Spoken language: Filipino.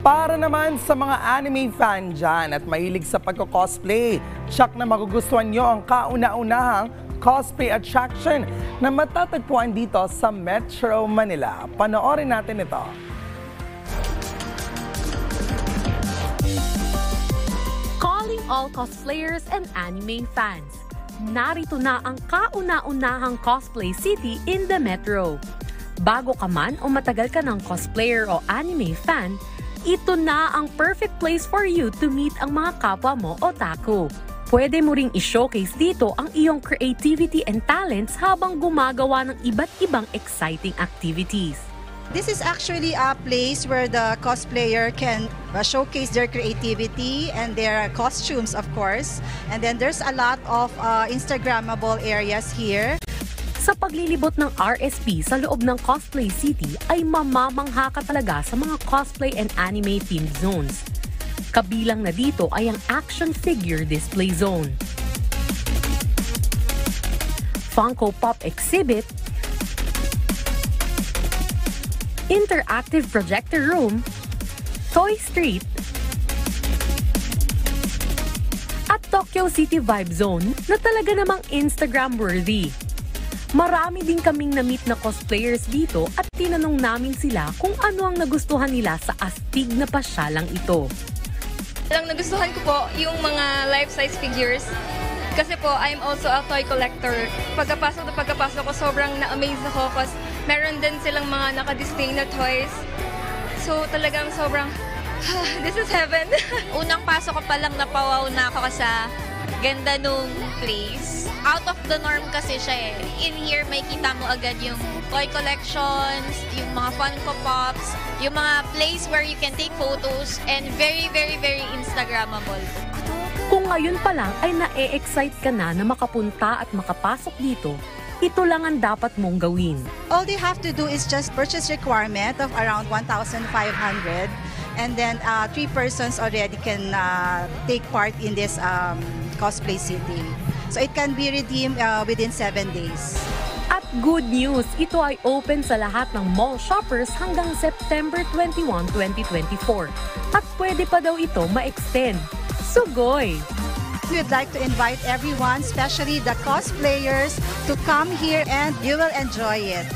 Para naman sa mga anime fan dyan at mahilig sa pagko-cosplay, tsak na magugustuhan nyo ang kauna-unahang cosplay attraction na matatagpuan dito sa Metro Manila. Panoorin natin ito. Calling all cosplayers and anime fans. Narito na ang kauna-unahang cosplay city in the Metro. Bago ka man o matagal ka ng cosplayer o anime fan, ito na ang perfect place for you to meet ang mga kapwa mo otaku. Pwede mo ring i-showcase dito ang iyong creativity and talents habang gumagawa ng iba't ibang exciting activities. This is actually a place where the cosplayer can showcase their creativity and their costumes, of course. And then there's a lot of Instagrammable areas here. Sa paglilibot ng RSP sa loob ng Cosplay City ay mamamangha ka talaga sa mga cosplay and anime themed zones. Kabilang na dito ay ang action figure display zone, Funko Pop exhibit, interactive projector room, Toy Street, at Tokyo City Vibe Zone na talaga namang Instagram-worthy. Marami din kaming na-meet na cosplayers dito at tinanong namin sila kung ano ang nagustuhan nila sa astig na pasyalang ito. Ang nagustuhan ko po yung mga life-size figures kasi po I'm also a toy collector. Pagkapasok ko sobrang na-amaze ako kasi meron din silang mga naka-display na toys. So talagang sobrang, this is heaven. Unang pasok ko pa lang napawaw na ako kasi ganda nung place. Out of the norm kasi siya eh. In here, may kita mo agad yung toy collections, yung mga Funko Pops, yung mga place where you can take photos, and very, very, very Instagrammable. Kung ngayon pa lang ay na-e-excite ka na makapunta at makapasok dito, ito lang ang dapat mong gawin. All they have to do is just purchase requirement of around 1,500. And then 3 persons already can take part in this cosplay city. So it can be redeemed within 7 days. At good news, ito ay open sa lahat ng mall shoppers hanggang September 21, 2024. At pwede pa daw ito ma-extend. Sugoy! We'd like to invite everyone, especially the cosplayers, to come here and you will enjoy it.